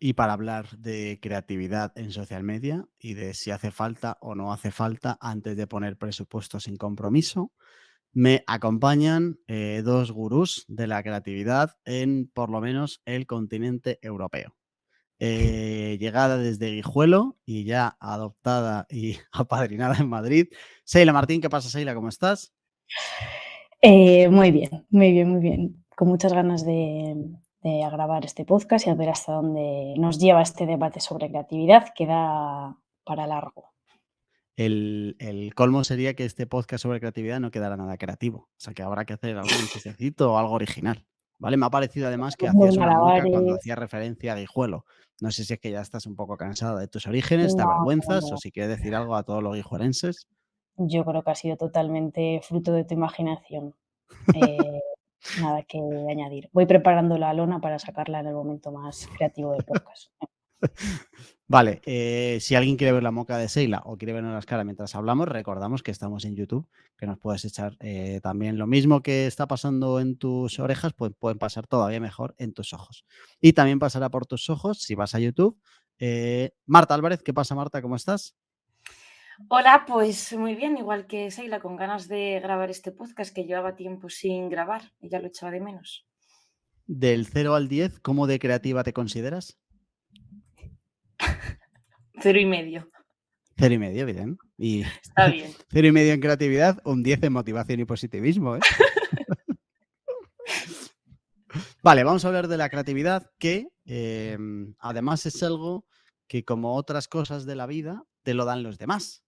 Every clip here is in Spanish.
y para hablar de creatividad en social media y de si hace falta o no hace falta antes de poner presupuesto sin compromiso. Me acompañan dos gurús de la creatividad en por lo menos el continente europeo. Llegada desde Guijuelo y ya adoptada y apadrinada en Madrid. Seila Martín, ¿qué pasa, Seila? ¿Cómo estás? Muy bien, muy bien, muy bien. Con muchas ganas de grabar este podcast y a ver hasta dónde nos lleva este debate sobre creatividad, que da para largo. El colmo sería que este podcast sobre creatividad no quedara nada creativo. O sea, que habrá que hacer algún chistecito o algo original. ¿Vale? Me ha parecido además que De hacías una moca cuando malabares. hacías referencia a Guijuelo. No sé si es que ya estás un poco cansada de tus orígenes, te No, no, avergüenzas o no. si quieres decir algo a todos los guijuelenses. Yo creo que ha sido totalmente fruto de tu imaginación. Eh, Nada que añadir. Voy preparando la lona para sacarla en el momento más creativo del podcast. Vale, si alguien quiere ver la moca de Seila o quiere vernos las caras mientras hablamos, recordamos que estamos en YouTube, que nos puedes echar también lo mismo que está pasando en tus orejas, pues pueden pasar todavía mejor en tus ojos. Y también pasará por tus ojos si vas a YouTube. Marta Álvarez, ¿qué pasa, Marta? ¿Cómo estás? Hola, pues muy bien, igual que Seila, con ganas de grabar este podcast que llevaba tiempo sin grabar y ya lo echaba de menos. Del 0 al 10, ¿cómo de creativa te consideras? 0,5. 0,5, bien. Y Está bien. 0,5 en creatividad, un 10 en motivación y positivismo, ¿eh? Vale, vamos a hablar de la creatividad, que además es algo que, como otras cosas de la vida, te lo dan los demás.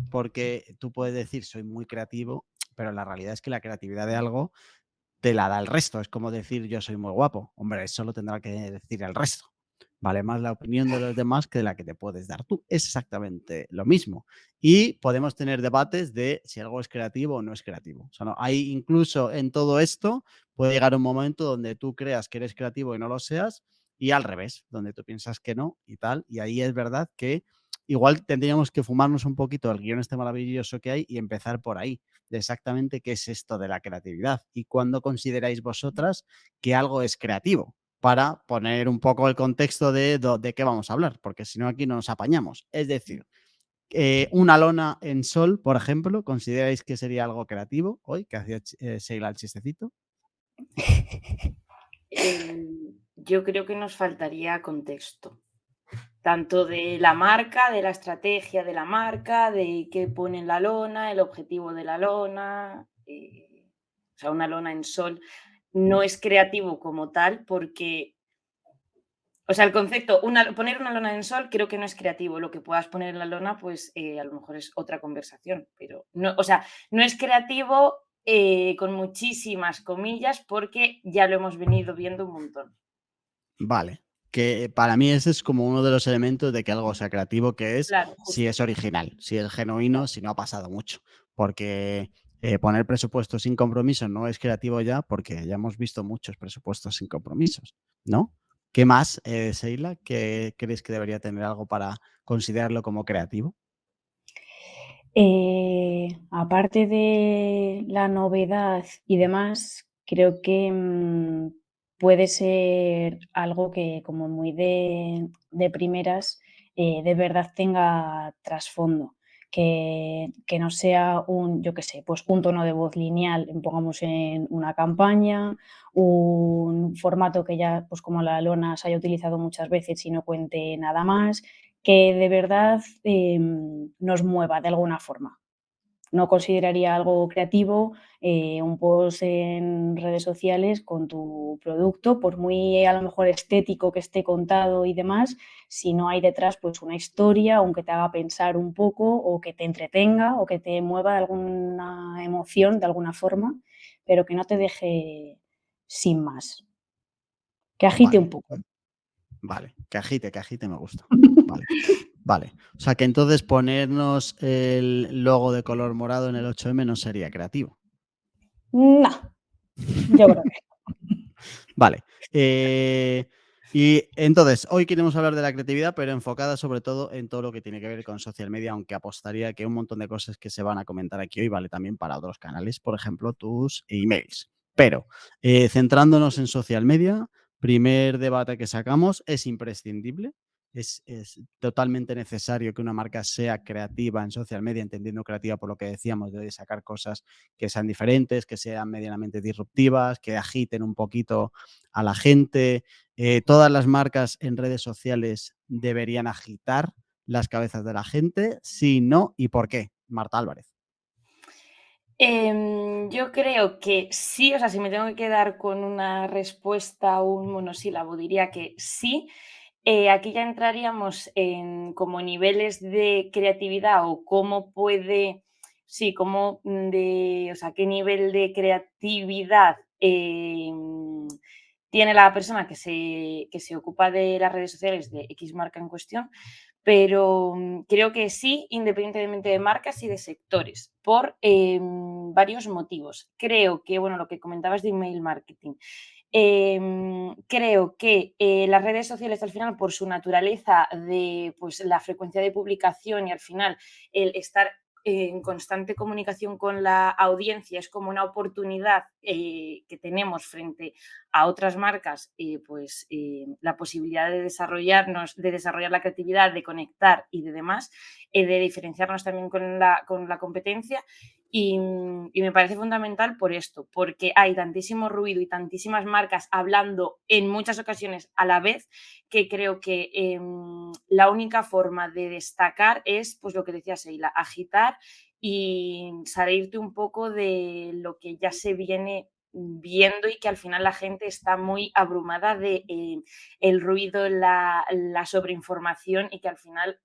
Porque tú puedes decir, soy muy creativo, pero la realidad es que la creatividad de algo te la da el resto. Es como decir, yo soy muy guapo. Hombre, eso lo tendrá que decir el resto. Vale más la opinión de los demás que la que te puedes dar tú. Es exactamente lo mismo. Y podemos tener debates de si algo es creativo o no es creativo. O sea, no, hay incluso en todo esto puede llegar un momento donde tú creas que eres creativo y no lo seas, y al revés, donde tú piensas que no y tal. Y ahí es verdad que igual tendríamos que fumarnos un poquito el guión este maravilloso que hay y empezar por ahí, de exactamente qué es esto de la creatividad y cuándo consideráis vosotras que algo es creativo, para poner un poco el contexto de qué vamos a hablar, porque si no aquí no nos apañamos. Es decir, una lona en sol, por ejemplo, ¿consideráis que sería algo creativo hoy, que hacía Sheila el chistecito? Yo creo que nos faltaría contexto, tanto de la marca, de la estrategia de la marca, de qué pone en la lona, el objetivo de la lona. O sea, una lona en sol no es creativo como tal porque, o sea, el concepto, poner una lona en sol creo que no es creativo. Lo que puedas poner en la lona, pues a lo mejor es otra conversación, pero no, o sea, no es creativo con muchísimas comillas porque ya lo hemos venido viendo un montón. Vale, que para mí ese es como uno de los elementos de que algo sea creativo, que es Claro, si justo. es original, si es genuino, si no ha pasado mucho. Porque poner presupuestos sin compromiso no es creativo ya, porque ya hemos visto muchos presupuestos sin compromisos, ¿no? ¿Qué más, Seila? ¿Qué crees que debería tener algo para considerarlo como creativo? Aparte de la novedad y demás, creo que puede ser algo que como muy de primeras, de verdad tenga trasfondo, que no sea un, yo qué sé, pues un tono de voz lineal, pongamos en una campaña, un formato que ya, pues como la lona se haya utilizado muchas veces y no cuente nada más, que de verdad nos mueva de alguna forma. No consideraría algo creativo un post en redes sociales con tu producto, por muy a lo mejor estético que esté contado y demás, si no hay detrás pues una historia, aunque te haga pensar un poco o que te entretenga o que te mueva de alguna emoción de alguna forma, pero que no te deje sin más, que agite Vale, un poco. vale, que agite me gusta. Vale. Vale. O sea que entonces ponernos el logo de color morado en el 8M no sería creativo. No, yo creo que Vale. Y entonces, hoy queremos hablar de la creatividad, pero enfocada sobre todo en todo lo que tiene que ver con social media, aunque apostaría que un montón de cosas que se van a comentar aquí hoy vale también para otros canales, por ejemplo, tus emails. Pero centrándonos en social media, Primer debate que sacamos, es imprescindible. Es totalmente necesario que una marca sea creativa en social media, entendiendo creativa por lo que decíamos, de sacar cosas que sean diferentes, que sean medianamente disruptivas, que agiten un poquito a la gente. Todas las marcas en redes sociales deberían agitar las cabezas de la gente. Sí, no y por qué. Marta Álvarez. Yo creo que sí, o sea, si me tengo que quedar con una respuesta, un monosílabo, diría que sí. Aquí ya entraríamos en como niveles de creatividad o cómo puede, sí, cómo o sea, qué nivel de creatividad tiene la persona que se ocupa de las redes sociales de X marca en cuestión, pero creo que sí, independientemente de marcas y de sectores, por varios motivos. Creo que, bueno, lo que comentabas de email marketing, creo que las redes sociales al final, por su naturaleza de pues, la frecuencia de publicación y al final el estar en constante comunicación con la audiencia es como una oportunidad que tenemos frente a otras marcas, pues la posibilidad de desarrollarnos, de desarrollar la creatividad, de conectar y de demás, de diferenciarnos también con la competencia. Y me parece fundamental por esto, porque hay tantísimo ruido y tantísimas marcas hablando en muchas ocasiones a la vez, que creo que la única forma de destacar es, pues lo que decía Seila, agitar y salirte un poco de lo que ya se viene viendo y que al final la gente está muy abrumada de el ruido, la sobreinformación y que al final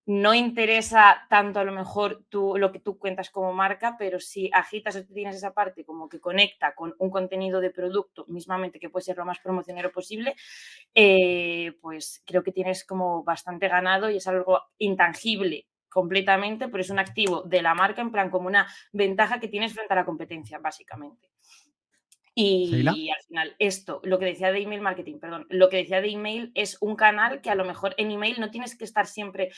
no interesa tanto a lo mejor lo que tú cuentas como marca, pero si agitas o tienes esa parte como que conecta con un contenido de producto, mismamente que puede ser lo más promocionero posible, pues creo que tienes como bastante ganado y es algo intangible completamente, pero es un activo de la marca en plan como una ventaja que tienes frente a la competencia, básicamente. Sheila. Y al final, esto, lo que decía de email marketing, perdón, lo que decía de email es un canal que a lo mejor en email no tienes que estar siempre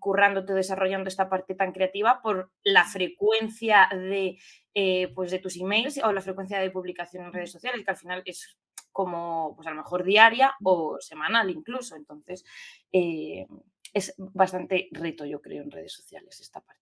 currándote, desarrollando esta parte tan creativa por la frecuencia pues de tus emails o la frecuencia de publicación en redes sociales, que al final es como, pues a lo mejor diaria o semanal incluso. Entonces, es bastante reto, yo creo, en redes sociales esta parte.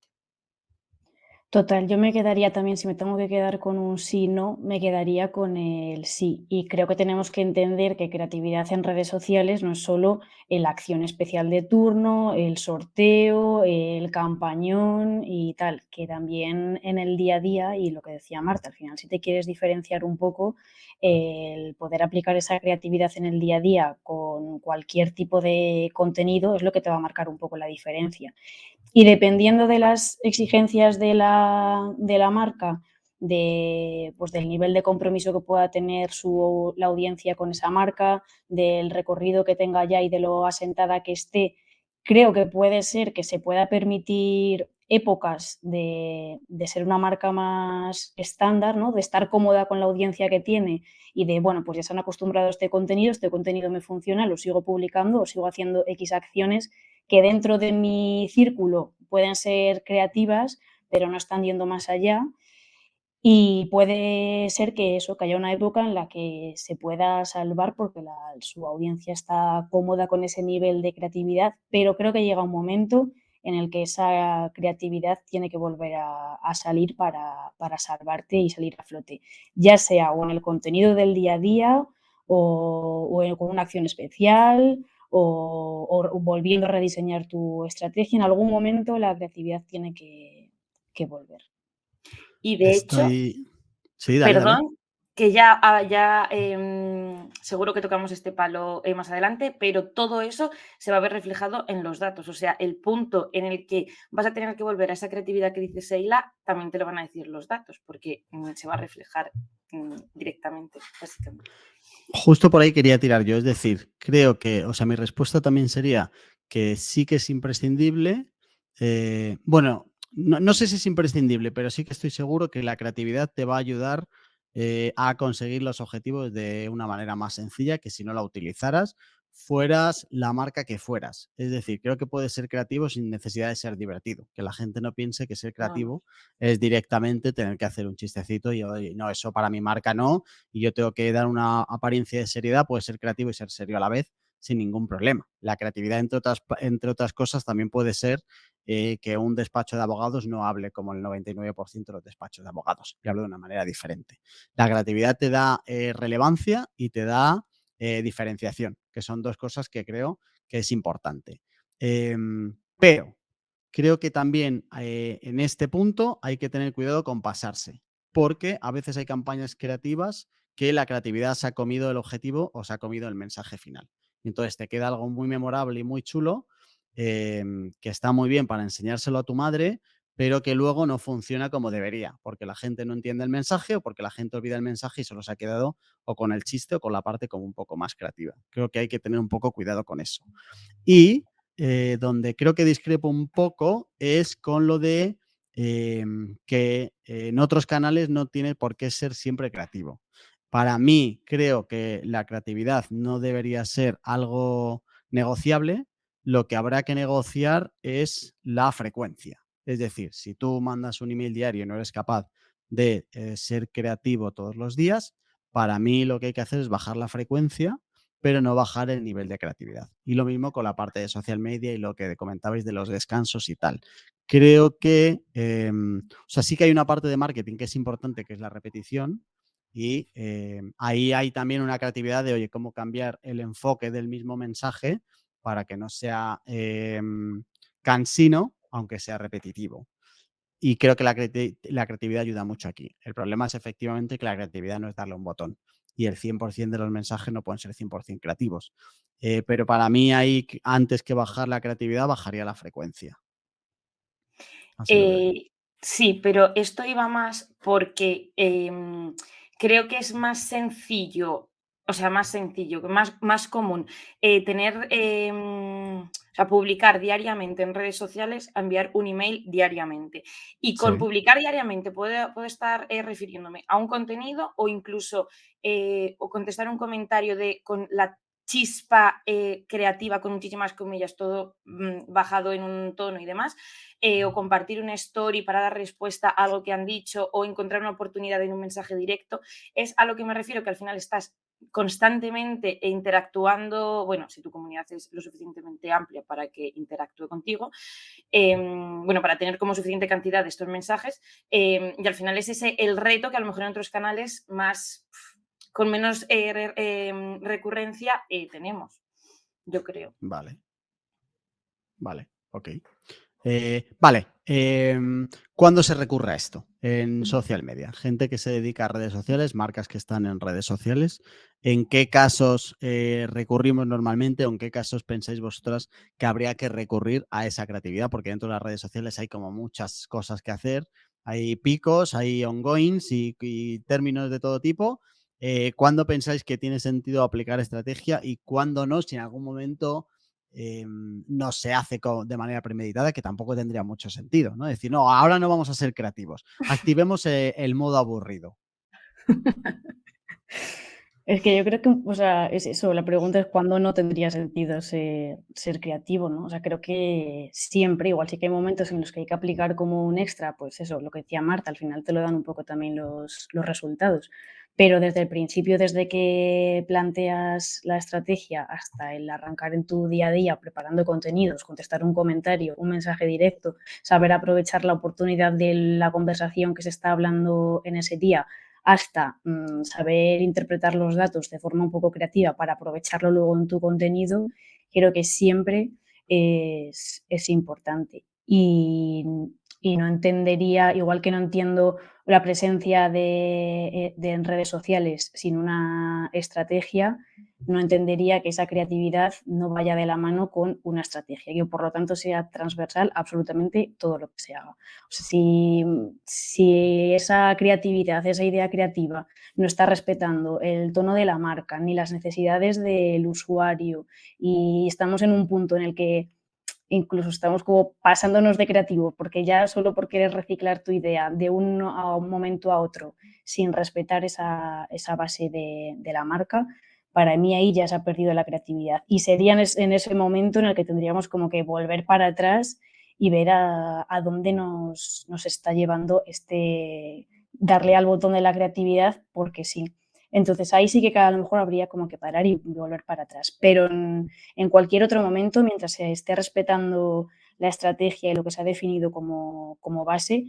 Total, yo me quedaría también, si me tengo que quedar con un sí, no, me quedaría con el sí. Y creo que tenemos que entender que creatividad en redes sociales no es solo la acción especial de turno, el sorteo, el campañón y tal, que también en el día a día, y lo que decía Marta, al final si te quieres diferenciar un poco, el poder aplicar esa creatividad en el día a día con cualquier tipo de contenido es lo que te va a marcar un poco la diferencia. Y dependiendo de las exigencias de la marca, pues del nivel de compromiso que pueda tener la audiencia con esa marca, del recorrido que tenga ya y de lo asentada que esté, creo que puede ser que se pueda permitir épocas de ser una marca más estándar, ¿no? De estar cómoda con la audiencia que tiene y de, bueno, pues ya se han acostumbrado a este contenido me funciona, lo sigo publicando o sigo haciendo X acciones que dentro de mi círculo pueden ser creativas, pero no están yendo más allá. Y puede ser que eso, que haya una época en la que se pueda salvar porque su audiencia está cómoda con ese nivel de creatividad, pero creo que llega un momento en el que esa creatividad tiene que volver a salir para salvarte y salir a flote, ya sea o en el contenido del día a día o con una acción especial o volviendo a rediseñar tu estrategia. En algún momento la creatividad tiene que volver. Y de hecho, Estoy... Sí, dale, dale. perdón, que ya seguro que tocamos este palo más adelante, pero todo eso se va a ver reflejado en los datos. O sea, el punto en el que vas a tener que volver a esa creatividad que dice Seila, también te lo van a decir los datos, porque se va a reflejar directamente, básicamente. Justo por ahí quería tirar yo, es decir, creo que, o sea, mi respuesta también sería que sí que es imprescindible. Bueno, no sé si es imprescindible, pero sí que estoy seguro que la creatividad te va a ayudar a conseguir los objetivos de una manera más sencilla que si no la utilizaras, fueras la marca que fueras. Es decir, creo que puedes ser creativo sin necesidad de ser divertido. Que la gente no piense que ser No, no. creativo es directamente tener que hacer un chistecito y oye, no, eso para mi marca no, y yo tengo que dar una apariencia de seriedad, puede ser creativo y ser serio a la vez sin ningún problema. La creatividad, entre otras cosas, también puede ser que un despacho de abogados no hable como el 99% de los despachos de abogados, y hablo de una manera diferente. La creatividad te da relevancia y te da diferenciación, que son dos cosas que creo que es importante. Pero creo que también en este punto hay que tener cuidado con pasarse, porque a veces hay campañas creativas que la creatividad se ha comido el objetivo o se ha comido el mensaje final. Y entonces te queda algo muy memorable y muy chulo, que está muy bien para enseñárselo a tu madre, pero que luego no funciona como debería, porque la gente no entiende el mensaje o porque la gente olvida el mensaje y solo se ha quedado o con el chiste o con la parte como un poco más creativa. Creo que hay que tener un poco cuidado con eso. Y donde creo que discrepo un poco es con lo de que en otros canales no tiene por qué ser siempre creativo. Para mí, creo que la creatividad no debería ser algo negociable. Lo que habrá que negociar es la frecuencia. Es decir, si tú mandas un email diario y no eres capaz de ser creativo todos los días, para mí lo que hay que hacer es bajar la frecuencia, pero no bajar el nivel de creatividad. Y lo mismo con la parte de social media y lo que comentabais de los descansos y tal. Creo que, o sea, sí que hay una parte de marketing que es importante, que es la repetición, y ahí hay también una creatividad de, oye, cómo cambiar el enfoque del mismo mensaje para que no sea cansino, aunque sea repetitivo. Y creo que la creatividad ayuda mucho aquí. El problema es efectivamente que la creatividad no es darle un botón y el 100% de los mensajes no pueden ser 100% creativos. Pero para mí ahí, antes que bajar la creatividad, bajaría la frecuencia. Así lo veo yo. Sí, pero esto iba más porque creo que es más sencillo, o sea, más sencillo, más común tener, o sea, publicar diariamente en redes sociales a enviar un email diariamente. Y con Sí, publicar diariamente puedo estar refiriéndome a un contenido o incluso o contestar un comentario con la chispa creativa, con muchísimas comillas, todo bajado en un tono y demás, o compartir una story para dar respuesta a algo que han dicho o encontrar una oportunidad en un mensaje directo, es a lo que me refiero, que al final estás constantemente interactuando, bueno, si tu comunidad es lo suficientemente amplia para que interactúe contigo, bueno, para tener como suficiente cantidad de estos mensajes, y al final es ese el reto que a lo mejor en otros canales más, con menos recurrencia tenemos, yo creo. vale, vale, ok. Vale, ¿cuándo se recurre a esto? En social media. Gente que se dedica a redes sociales, marcas que están en redes sociales. ¿En qué casos recurrimos normalmente o en qué casos pensáis vosotras que habría que recurrir a esa creatividad? Porque dentro de las redes sociales hay como muchas cosas que hacer. Hay picos, hay ongoings y términos de todo tipo. ¿Cuándo pensáis que tiene sentido aplicar estrategia y cuándo no? Si en algún momento no se hace de manera premeditada, que tampoco tendría mucho sentido, ¿no? Decir, no, ahora no vamos a ser creativos, activemos el modo aburrido. Es que yo creo que, o sea, es eso, la pregunta es cuándo no tendría sentido ser creativo, ¿no? O sea, creo que siempre, igual sí que hay momentos en los que hay que aplicar como un extra, pues eso, lo que decía Marta, al final te lo dan un poco también los resultados. Pero desde el principio, desde que planteas la estrategia hasta el arrancar en tu día a día preparando contenidos, contestar un comentario, un mensaje directo, saber aprovechar la oportunidad de la conversación que se está hablando en ese día, hasta saber interpretar los datos de forma un poco creativa para aprovecharlo luego en tu contenido, creo que siempre es importante. Y no entendería, igual que no entiendo la presencia en redes sociales sin una estrategia, no entendería que esa creatividad no vaya de la mano con una estrategia, que por lo tanto sea transversal absolutamente todo lo que se haga. O sea, si esa creatividad, esa idea creativa no está respetando el tono de la marca ni las necesidades del usuario y estamos en un punto en el que incluso estamos como pasándonos de creativo, porque ya solo por querer reciclar tu idea de un momento a otro sin respetar esa base de la marca, para mí ahí ya se ha perdido la creatividad. Y sería en ese momento en el que tendríamos como que volver para atrás y ver a dónde nos está llevando darle al botón de la creatividad, porque sí. Entonces ahí sí que a lo mejor habría como que parar y volver para atrás. Pero en cualquier otro momento, mientras se esté respetando la estrategia y lo que se ha definido como base,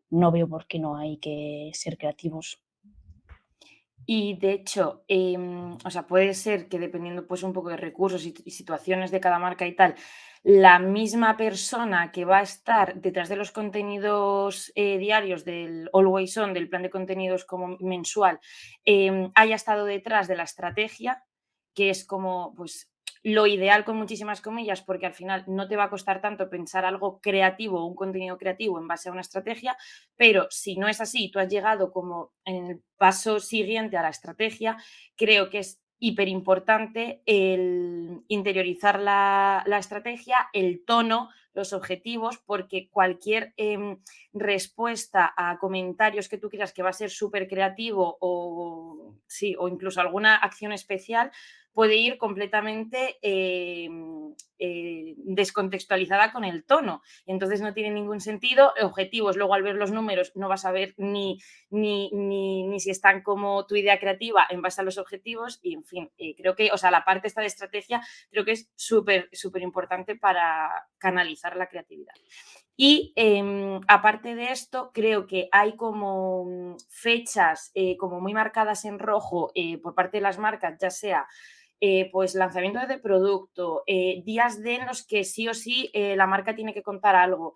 no veo por qué no hay que ser creativos. Y de hecho, o sea, puede ser que dependiendo pues un poco de recursos y situaciones de cada marca y tal, la misma persona que va a estar detrás de los contenidos diarios del Always On, del plan de contenidos como mensual, haya estado detrás de la estrategia, que es como pues lo ideal con muchísimas comillas, porque al final no te va a costar tanto pensar algo creativo, un contenido creativo en base a una estrategia, pero si no es así, tú has llegado como en el paso siguiente a la estrategia, creo que es hiper importante el interiorizar la estrategia, el tono, los objetivos, porque cualquier respuesta a comentarios que tú quieras que va a ser súper creativo o, sí, o incluso alguna acción especial, puede ir completamente descontextualizada con el tono. Entonces no tiene ningún sentido. Objetivos, luego al ver los números no vas a ver ni si están como tu idea creativa en base a los objetivos y, en fin, creo que, o sea, la parte esta de estrategia creo que es súper, súper importante para canalizar la creatividad. Y aparte de esto, creo que hay como fechas como muy marcadas en rojo por parte de las marcas, ya sea pues lanzamiento de producto, días en los que sí o sí la marca tiene que contar algo,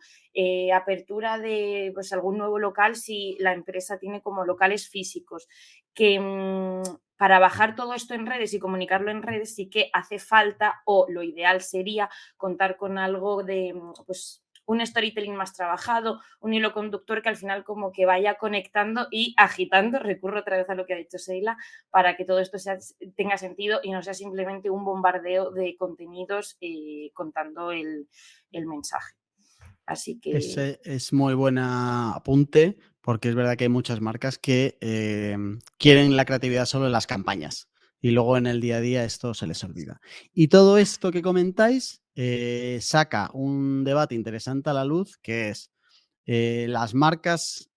apertura de pues, algún nuevo local si la empresa tiene como locales físicos, que para bajar todo esto en redes y comunicarlo en redes sí que hace falta, o lo ideal sería contar con algo de pues un storytelling más trabajado, un hilo conductor que al final como que vaya conectando y agitando, recurro otra vez a lo que ha dicho Sheila, para que todo esto tenga sentido y no sea simplemente un bombardeo de contenidos contando el mensaje. Así que... Ese es muy buen apunte, porque es verdad que hay muchas marcas que quieren la creatividad solo en las campañas y luego en el día a día esto se les olvida. Y todo esto que comentáis saca un debate interesante a la luz, que es las marcas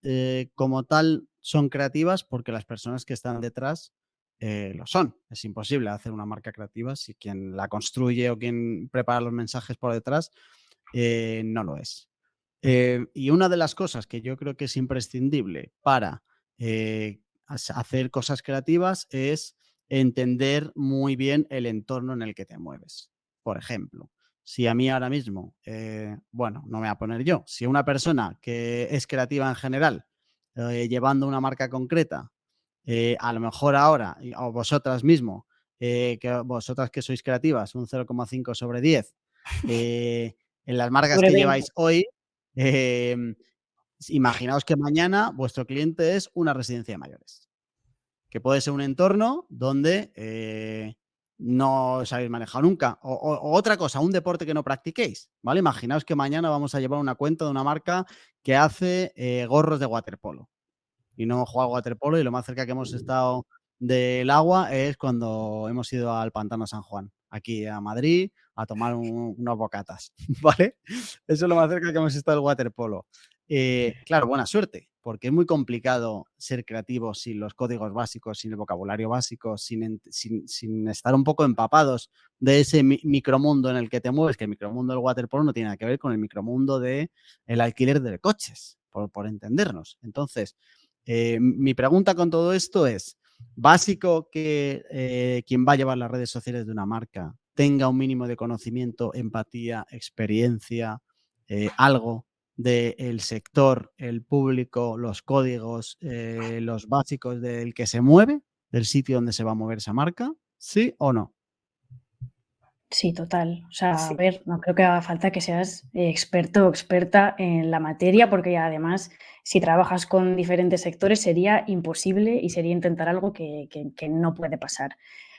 como tal son creativas porque las personas que están detrás lo son. Es imposible hacer una marca creativa si quien la construye o quien prepara los mensajes por detrás no lo es. Y una de las cosas que yo creo que es imprescindible para hacer cosas creativas es entender muy bien el entorno en el que te mueves. Por ejemplo, si a mí ahora mismo, bueno, no me voy a poner yo, si una persona que es creativa en general, llevando una marca concreta, a lo mejor ahora, o vosotras mismo, vosotras que sois creativas, un 0,5/10, en las marcas Sobre que 20. lleváis hoy, imaginaos que mañana vuestro cliente es una residencia de mayores, que puede ser un entorno donde no sabéis manejar nunca. O otra cosa, un deporte que no practiquéis, ¿vale? Imaginaos que mañana vamos a llevar una cuenta de una marca que hace gorros de waterpolo y no juega al waterpolo y lo más cerca que hemos estado del agua es cuando hemos ido al Pantano San Juan, aquí a Madrid, a tomar unos bocatas, ¿vale? Eso es lo más cerca que hemos estado del waterpolo. Claro, buena suerte, porque es muy complicado ser creativo sin los códigos básicos, sin el vocabulario básico, sin estar un poco empapados de ese micromundo en el que te mueves, que el micromundo del waterpolo no tiene nada que ver con el micromundo del alquiler de coches, por entendernos. Entonces, mi pregunta con todo esto es, ¿básico que quien va a llevar las redes sociales de una marca tenga un mínimo de conocimiento, empatía, experiencia, algo del sector, el público, los códigos, los básicos del que se mueve, del sitio donde se va a mover esa marca? ¿Sí o no? Sí, total. O sea, a Sí. ver, no creo que haga falta que seas experto o experta en la materia, porque además, si trabajas con diferentes sectores, sería imposible y sería intentar algo que no puede pasar.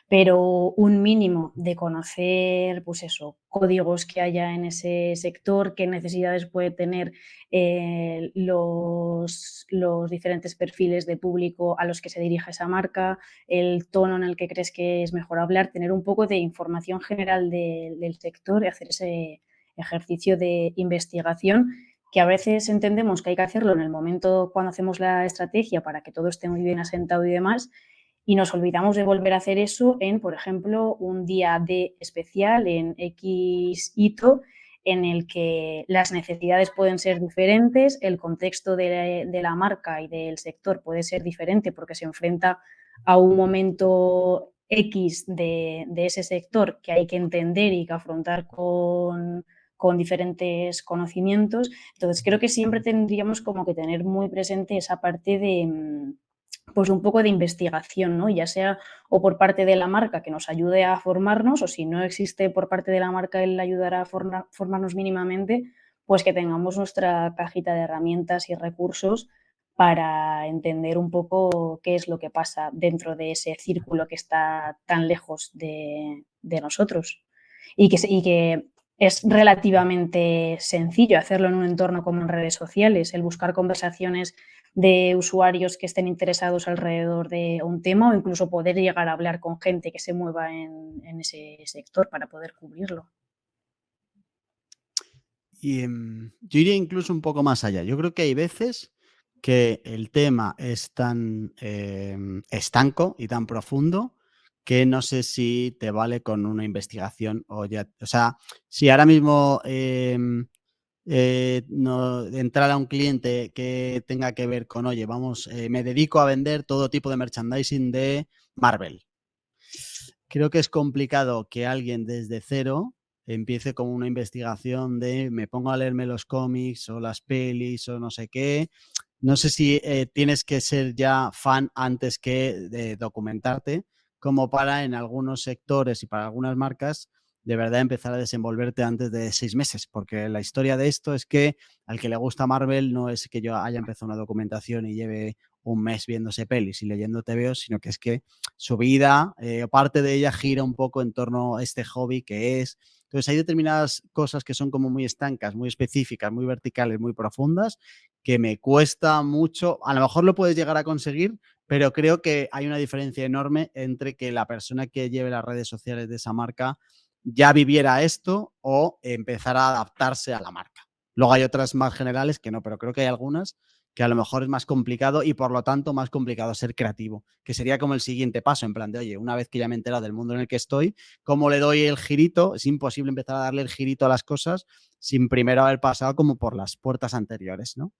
pero un mínimo de conocer, pues eso, códigos que haya en ese sector, qué necesidades puede tener los diferentes perfiles de público a los que se dirige esa marca, el tono en el que crees que es mejor hablar, tener un poco de información general del sector y hacer ese ejercicio de investigación que a veces entendemos que hay que hacerlo en el momento cuando hacemos la estrategia para que todo esté muy bien asentado y demás, y nos olvidamos de volver a hacer eso en, por ejemplo, un día D especial en X hito en el que las necesidades pueden ser diferentes, el contexto de la marca y del sector puede ser diferente porque se enfrenta a un momento X de ese sector que hay que entender y que afrontar con diferentes conocimientos. Entonces, creo que siempre tendríamos como que tener muy presente esa parte de pues un poco de investigación, ¿no? Ya sea o por parte de la marca que nos ayude a formarnos, o si no existe por parte de la marca el ayudar a formarnos mínimamente, pues que tengamos nuestra cajita de herramientas y recursos para entender un poco qué es lo que pasa dentro de ese círculo que está tan lejos de nosotros. Y que es relativamente sencillo hacerlo en un entorno como en redes sociales, el buscar conversaciones de usuarios que estén interesados alrededor de un tema o incluso poder llegar a hablar con gente que se mueva en ese sector para poder cubrirlo. Y yo iría incluso un poco más allá. Yo creo que hay veces que el tema es tan estanco y tan profundo que no sé si te vale con una investigación o ya. O sea, si ahora mismo entrar a un cliente que tenga que ver con, oye, vamos, me dedico a vender todo tipo de merchandising de Marvel. Creo que es complicado que alguien desde cero empiece con una investigación de me pongo a leerme los cómics o las pelis o no sé qué. No sé si tienes que ser ya fan antes que de documentarte, como para en algunos sectores y para algunas marcas de verdad empezar a desenvolverte antes de 6 meses, porque la historia de esto es que al que le gusta Marvel no es que yo haya empezado una documentación y lleve un mes viéndose pelis y leyendo TVOs, sino que es que su vida, parte de ella gira un poco en torno a este hobby que es. Entonces hay determinadas cosas que son como muy estancas, muy específicas, muy verticales, muy profundas, que me cuesta mucho. A lo mejor lo puedes llegar a conseguir, pero creo que hay una diferencia enorme entre que la persona que lleve las redes sociales de esa marca ya viviera esto o empezar a adaptarse a la marca. Luego hay otras más generales que no, pero creo que hay algunas que a lo mejor es más complicado y por lo tanto más complicado ser creativo, que sería como el siguiente paso, en plan de, oye, una vez que ya me he enterado del mundo en el que estoy, ¿cómo le doy el girito? Es imposible empezar a darle el girito a las cosas sin primero haber pasado como por las puertas anteriores, ¿no?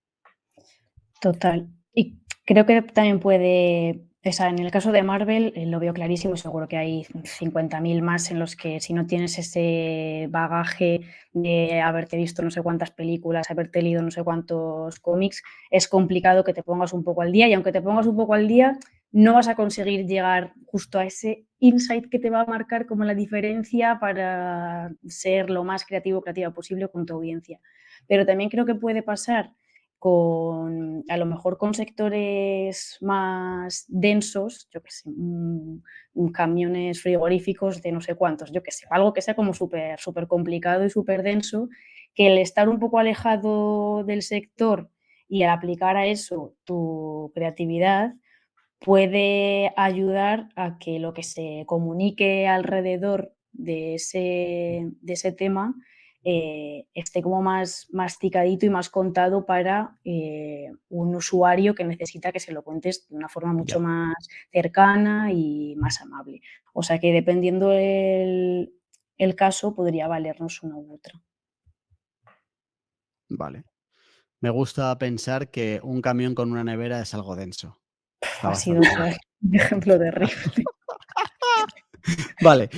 Total. Y creo que también puede, o sea, en el caso de Marvel lo veo clarísimo, seguro que hay 50.000 más en los que si no tienes ese bagaje de haberte visto no sé cuántas películas, haberte leído no sé cuántos cómics, es complicado que te pongas un poco al día y aunque te pongas un poco al día, no vas a conseguir llegar justo a ese insight que te va a marcar como la diferencia para ser lo más creativo o creativa posible con tu audiencia. Pero también creo que puede pasar con, a lo mejor con sectores más densos, yo qué sé, camiones frigoríficos de no sé cuántos, yo qué sé, algo que sea como súper súper complicado y súper denso, que el estar un poco alejado del sector y al aplicar a eso tu creatividad puede ayudar a que lo que se comunique alrededor de ese tema esté como más masticadito y más contado para un usuario que necesita que se lo cuentes de una forma mucho Ya, más cercana y más amable. O sea que dependiendo el caso, podría valernos una u otra. vale. Me gusta pensar que un camión con una nevera es algo denso. Está Ha sido bastante bien. un ejemplo terrible. Vale,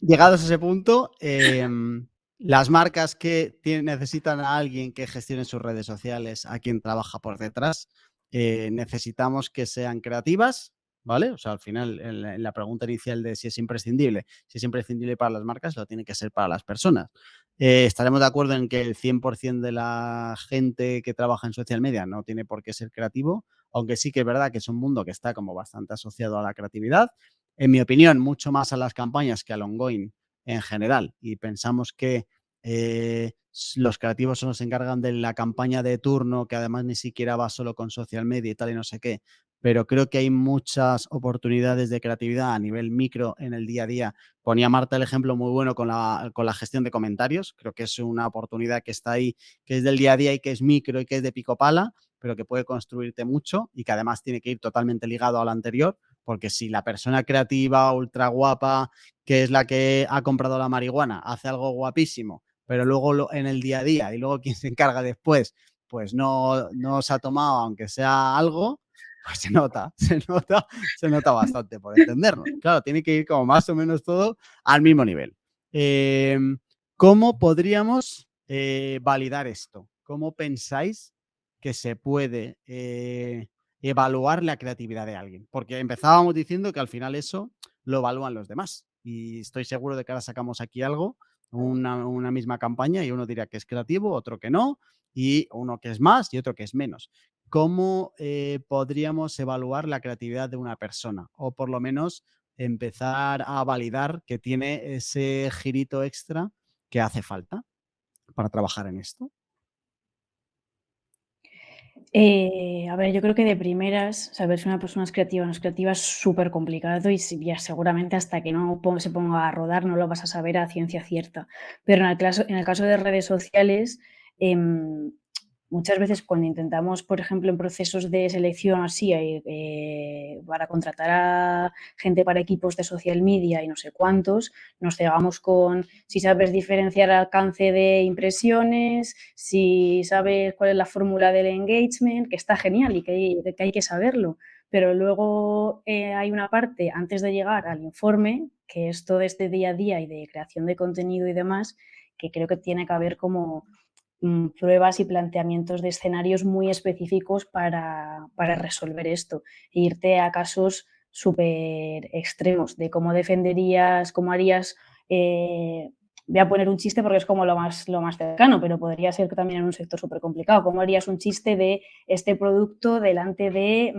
llegados a ese punto, las marcas que necesitan a alguien que gestione sus redes sociales, a quien trabaja por detrás, necesitamos que sean creativas, ¿vale? O sea, al final, en la pregunta inicial de si es imprescindible para las marcas, lo tiene que ser para las personas. Estaremos de acuerdo en que el 100% de la gente que trabaja en social media no tiene por qué ser creativo, aunque sí que es verdad que es un mundo que está como bastante asociado a la creatividad. en mi opinión, mucho más a las campañas que al ongoing en general. Y pensamos que los creativos solo se encargan de la campaña de turno, que además ni siquiera va solo con social media y tal y no sé qué, pero creo que hay muchas oportunidades de creatividad a nivel micro en el día a día. Ponía Marta el ejemplo muy bueno con la gestión de comentarios, creo que es una oportunidad que está ahí, que es del día a día y que es micro y que es de pico pala, pero que puede construirte mucho y que además tiene que ir totalmente ligado a lo anterior, porque si la persona creativa, ultra guapa, que es la que ha comprado la marihuana, hace algo guapísimo, pero luego en el día a día y luego quien se encarga después, pues no se ha tomado, aunque sea algo, pues se nota bastante, por entendernos. Claro, tiene que ir como más o menos todo al mismo nivel. ¿Cómo podríamos validar esto? ¿Cómo pensáis que se puede evaluar la creatividad de alguien? Porque empezábamos diciendo que al final eso lo evalúan los demás. Y estoy seguro de que ahora sacamos aquí algo, una misma campaña, y uno dirá que es creativo, otro que no, y uno que es más y otro que es menos. ¿Cómo podríamos evaluar la creatividad de una persona? O por lo menos empezar a validar que tiene ese girito extra que hace falta para trabajar en esto. A ver, yo creo que de primeras, saber si una persona es creativa o no es creativa es súper complicado y ya seguramente hasta que no se ponga a rodar no lo vas a saber a ciencia cierta. Pero en el caso de redes sociales, em, muchas veces cuando intentamos, por ejemplo, en procesos de selección así, para contratar a gente para equipos de social media y no sé cuántos, nos cegamos con si sabes diferenciar alcance de impresiones, si sabes cuál es la fórmula del engagement, que está genial y que hay que saberlo. Pero luego hay una parte antes de llegar al informe, que es todo este día a día y de creación de contenido y demás, que creo que tiene que haber como pruebas y planteamientos de escenarios muy específicos para resolver esto. E irte a casos súper extremos de cómo defenderías, cómo harías, voy a poner un chiste porque es como lo más cercano, pero podría ser que también en un sector súper complicado. ¿Cómo harías un chiste de este producto delante de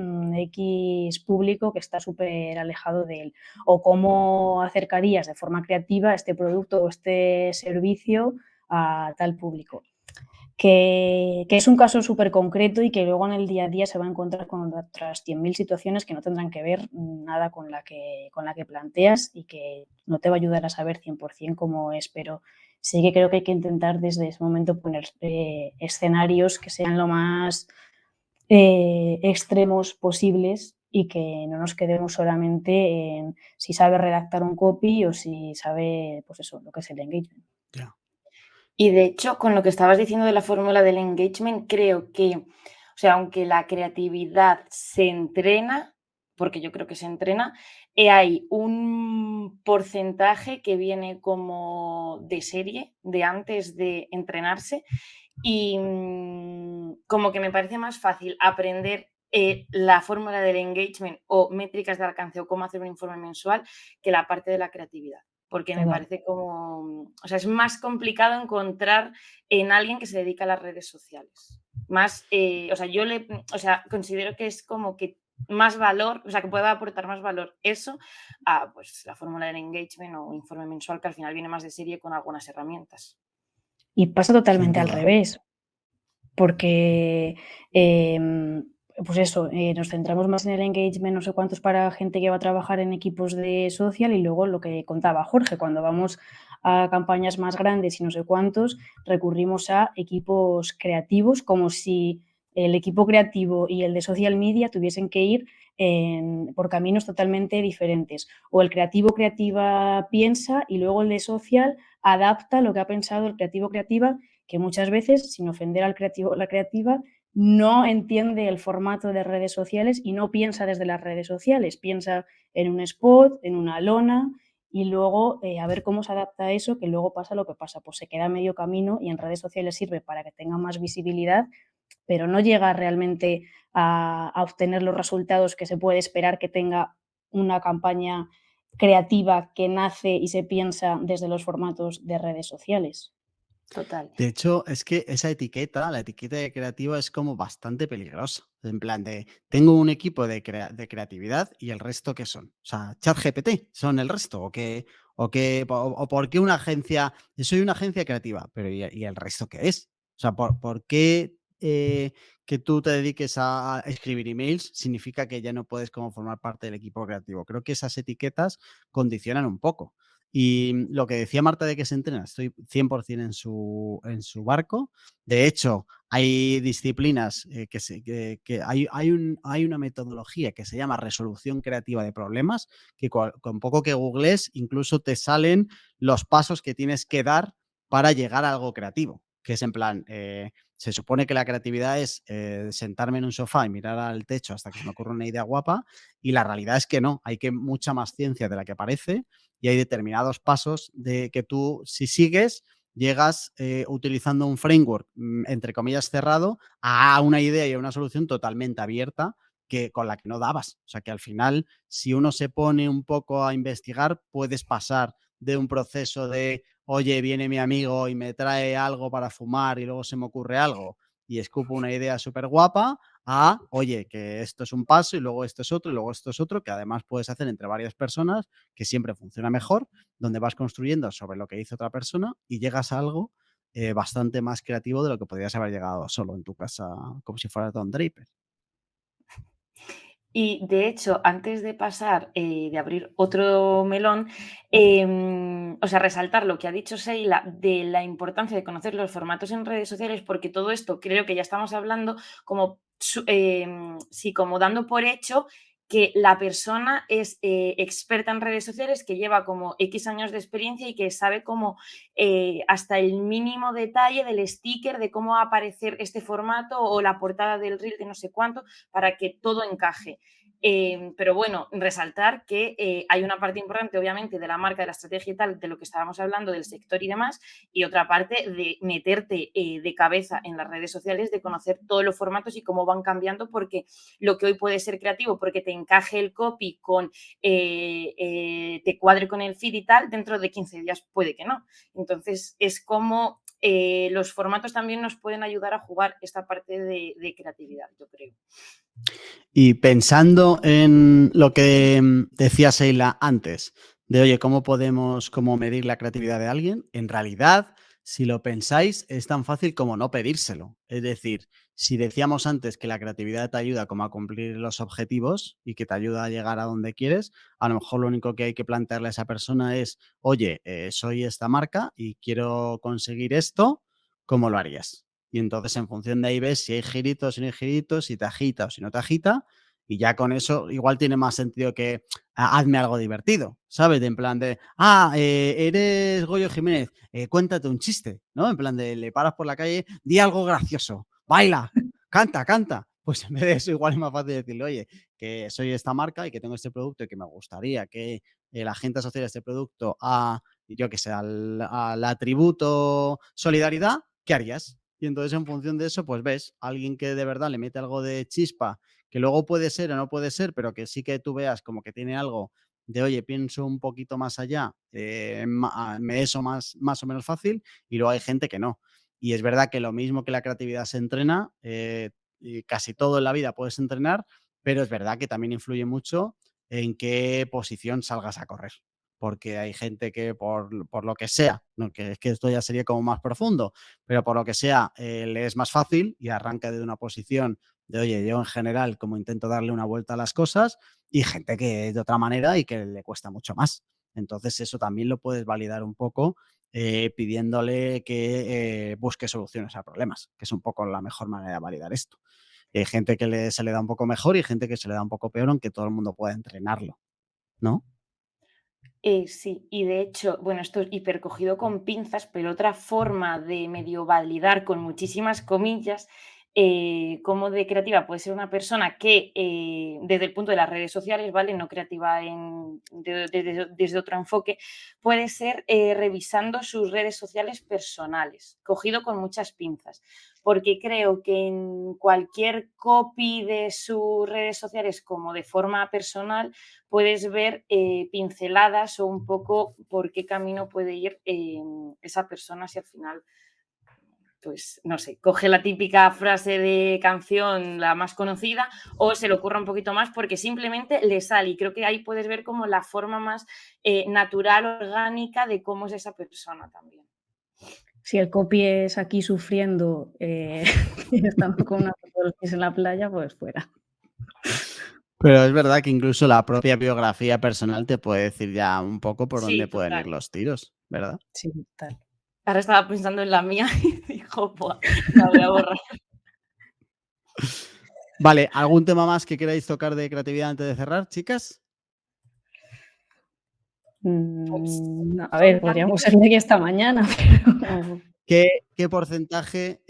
X público que está súper alejado de él? O cómo acercarías de forma creativa este producto o este servicio a tal público. Que es un caso súper concreto y que luego en el día a día se va a encontrar con otras 100.000 situaciones que no tendrán que ver nada con la que planteas y que no te va a ayudar a saber 100% cómo es, pero sí que creo que hay que intentar desde ese momento poner escenarios que sean lo más extremos posibles y que no nos quedemos solamente en si sabe redactar un copy o si sabe, pues eso, lo que es el engagement. Ya. Y de hecho, con lo que estabas diciendo de la fórmula del engagement, creo que, o sea, aunque la creatividad se entrena, porque yo creo que se entrena, hay un porcentaje que viene como de serie, de antes de entrenarse, y como que me parece más fácil aprender la fórmula del engagement o métricas de alcance o cómo hacer un informe mensual que la parte de la creatividad. Porque me Total. parece como, o sea, es más complicado encontrar en alguien que se dedica a las redes sociales. Más, o sea, considero que es como que más valor, o sea, que puede aportar más valor eso a pues la fórmula del engagement o informe mensual que al final viene más de serie con algunas herramientas. Y pasa Sin totalmente al duda. revés, porque, pues eso, nos centramos más en el engagement, no sé cuántos para gente que va a trabajar en equipos de social y luego lo que contaba Jorge, cuando vamos a campañas más grandes y no sé cuántos, recurrimos a equipos creativos como si el equipo creativo y el de social media tuviesen que ir por caminos totalmente diferentes. O el creativa piensa y luego el de social adapta lo que ha pensado el creativa, que muchas veces, sin ofender al creativo o la creativa, no entiende el formato de redes sociales y no piensa desde las redes sociales, piensa en un spot, en una lona y luego a ver cómo se adapta a eso, que luego pasa lo que pasa, pues se queda a medio camino y en redes sociales sirve para que tenga más visibilidad, pero no llega realmente a obtener los resultados que se puede esperar que tenga una campaña creativa que nace y se piensa desde los formatos de redes sociales. Total. De hecho, es que esa etiqueta, la etiqueta de creativo es como bastante peligrosa. En plan de, tengo un equipo de creatividad y el resto ¿qué son? O sea, ChatGPT son el resto. O por qué una agencia, yo soy una agencia creativa, pero ¿y el resto qué es? O sea, ¿por qué que tú te dediques a escribir emails significa que ya no puedes como formar parte del equipo creativo? Creo que esas etiquetas condicionan un poco. Y lo que decía Marta de que se entrena, estoy 100% en su barco. De hecho, hay disciplinas que hay una metodología que se llama resolución creativa de problemas, que con poco que googlees incluso te salen los pasos que tienes que dar para llegar a algo creativo, que es en plan, se supone que la creatividad es sentarme en un sofá y mirar al techo hasta que se me ocurra una idea guapa, y la realidad es que no, hay que mucha más ciencia de la que parece y hay determinados pasos de que tú, si sigues, llegas utilizando un framework, entre comillas, cerrado, a una idea y a una solución totalmente abierta con la que no dabas. O sea que al final, si uno se pone un poco a investigar, puedes pasar de un proceso de, oye, viene mi amigo y me trae algo para fumar y luego se me ocurre algo y escupo una idea súper guapa, a, oye, que esto es un paso y luego esto es otro y luego esto es otro, que además puedes hacer entre varias personas, que siempre funciona mejor, donde vas construyendo sobre lo que hizo otra persona y llegas a algo bastante más creativo de lo que podrías haber llegado solo en tu casa, como si fuera Don Draper. Y de hecho, antes de pasar, de abrir otro melón, o sea, resaltar lo que ha dicho Sheila de la importancia de conocer los formatos en redes sociales, porque todo esto creo que ya estamos hablando como, sí, como dando por hecho que la persona es experta en redes sociales, que lleva como X años de experiencia y que sabe cómo hasta el mínimo detalle del sticker, de cómo va a aparecer este formato o la portada del reel de no sé cuánto, para que todo encaje. Pero bueno, resaltar que hay una parte importante, obviamente, de la marca, de la estrategia y tal, de lo que estábamos hablando, del sector y demás, y otra parte de meterte de cabeza en las redes sociales, de conocer todos los formatos y cómo van cambiando, porque lo que hoy puede ser creativo, porque te encaje el copy con, te cuadre con el feed y tal, dentro de 15 días puede que no. Entonces, es como los formatos también nos pueden ayudar a jugar esta parte de creatividad, yo creo. Y pensando en lo que decía Sheila antes, de oye, ¿cómo podemos medir la creatividad de alguien? En realidad, si lo pensáis, es tan fácil como no pedírselo. Es decir, si decíamos antes que la creatividad te ayuda como a cumplir los objetivos y que te ayuda a llegar a donde quieres, a lo mejor lo único que hay que plantearle a esa persona es, oye, soy esta marca y quiero conseguir esto, ¿cómo lo harías? Y entonces en función de ahí ves si hay giritos, si no hay giritos, si te agita o si no te agita, y ya con eso igual tiene más sentido que hazme algo divertido, ¿sabes? De en plan de, eres Goyo Jiménez, cuéntate un chiste, ¿no? En plan de, le paras por la calle, di algo gracioso, baila, canta, canta. Pues en vez de eso igual es más fácil decirle, oye, que soy esta marca y que tengo este producto y que me gustaría que la gente asociara este producto a, yo que sé, al atributo solidaridad, ¿qué harías? Y entonces en función de eso, pues ves a alguien que de verdad le mete algo de chispa, que luego puede ser o no puede ser, pero que sí que tú veas como que tiene algo de, oye, pienso un poquito más allá, me es más o menos fácil, y luego hay gente que no. Y es verdad que lo mismo que la creatividad se entrena, y casi todo en la vida puedes entrenar, pero es verdad que también influye mucho en qué posición salgas a correr. Porque hay gente que por lo que sea, ¿no? Que es que esto ya sería como más profundo, pero por lo que sea, le es más fácil y arranca de una posición de, oye, yo en general como intento darle una vuelta a las cosas, y gente que es de otra manera y que le cuesta mucho más. Entonces eso también lo puedes validar un poco pidiéndole que busque soluciones a problemas, que es un poco la mejor manera de validar esto. Y hay gente que se le da un poco mejor y gente que se le da un poco peor, aunque todo el mundo pueda entrenarlo, ¿no? Sí, y de hecho, bueno, esto es hipercogido con pinzas, pero otra forma de medio validar con muchísimas comillas, como de creativa puede ser una persona que desde el punto de las redes sociales, ¿vale? No creativa desde otro enfoque, puede ser revisando sus redes sociales personales, cogido con muchas pinzas, porque creo que en cualquier copy de sus redes sociales como de forma personal, puedes ver pinceladas o un poco por qué camino puede ir esa persona si al final pues no sé, coge la típica frase de canción, la más conocida, o se le ocurra un poquito más porque simplemente le sale. Y creo que ahí puedes ver como la forma más natural, orgánica de cómo es esa persona también. Si el copy es aquí sufriendo, estando con una foto de los pies en la playa, pues fuera. Pero es verdad que incluso la propia biografía personal te puede decir ya un poco por Sí, dónde pueden ir total. los tiros, ¿verdad? Sí, total. Ahora estaba pensando en la mía y dijo, "Buah, la voy a borrar". Vale, ¿algún tema más que queráis tocar de creatividad antes de cerrar, chicas? No, a ver, podríamos ser de aquí hasta mañana, pero ¿Qué porcentaje,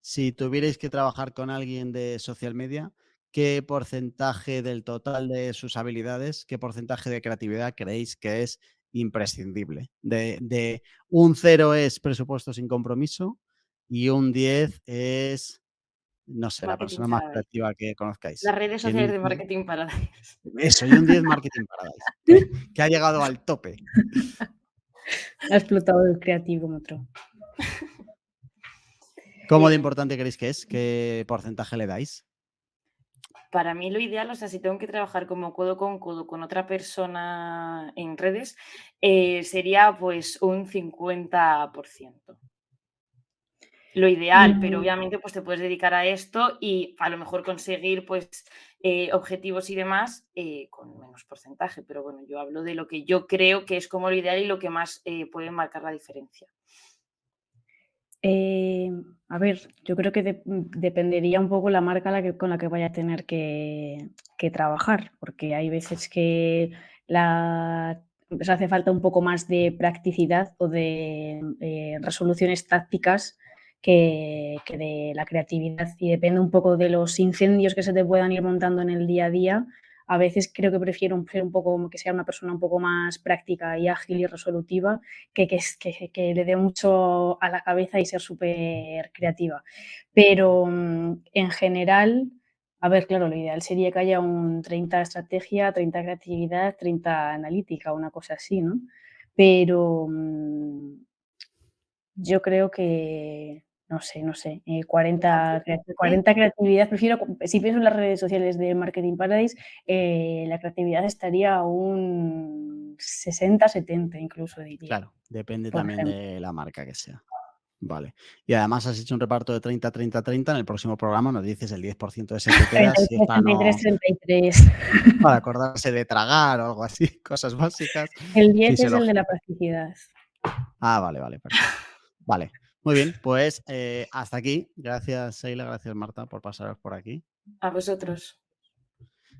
si tuvierais que trabajar con alguien de social media, qué porcentaje del total de sus habilidades, qué porcentaje de creatividad creéis que es imprescindible? De un 0 es presupuesto sin compromiso y un 10 es, no sé, la Marketing persona más Paradise. creativa que conozcáis. Las redes ¿Quién sociales de quién? Marketing Paradise. Eso, y un 10 Marketing Paradise, que ha llegado al tope. ha explotado el creativómetro. ¿Cómo de importante creéis que es? ¿Qué porcentaje le dais? Para mí lo ideal, o sea, si tengo que trabajar como codo con otra persona en redes, sería pues un 50%. Lo ideal, pero Mm, obviamente pues te puedes dedicar a esto y a lo mejor conseguir pues objetivos y demás con menos porcentaje, pero bueno, yo hablo de lo que yo creo que es como lo ideal y lo que más puede marcar la diferencia. eh, a ver, yo creo que dependería un poco la marca con la que vaya a tener que trabajar, porque hay veces que pues hace falta un poco más de practicidad o de resoluciones tácticas que de la creatividad, y depende un poco de los incendios que se te puedan ir montando en el día a día. A veces creo que prefiero ser un poco, que sea una persona un poco más práctica y ágil y resolutiva, que le dé mucho a la cabeza y ser súper creativa. Pero en general, a ver, claro, lo ideal sería que haya un 30 estrategia, 30 creatividad, 30 analítica, una cosa así, ¿no? Pero yo creo que, no sé, 40, 40 creatividad, prefiero, si pienso en las redes sociales de Marketing Paradise, la creatividad estaría a un 60-70 incluso, diría, Claro, depende por también ejemplo. de la marca que sea. Vale. Y además has hecho un reparto de 30-30-30. En el próximo programa nos dices el 10% de ese que queda, si es 33, para 33, no 33. para acordarse de tragar o algo así, cosas básicas. El 10 es el de Fisiología. la practicidad. Vale, vale, perfecto. Vale, muy bien, pues hasta aquí. Gracias, Sheila, gracias, Marta, por pasaros por aquí. A vosotros.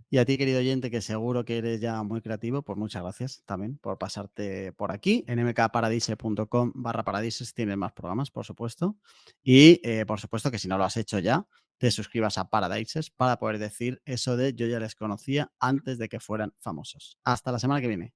Y a ti, querido oyente, que seguro que eres ya muy creativo, pues muchas gracias también por pasarte por aquí. En mkparadise.com/paradises tienes más programas, por supuesto. Y por supuesto que si no lo has hecho ya, te suscribas a Paradises para poder decir eso de yo ya les conocía antes de que fueran famosos. Hasta la semana que viene.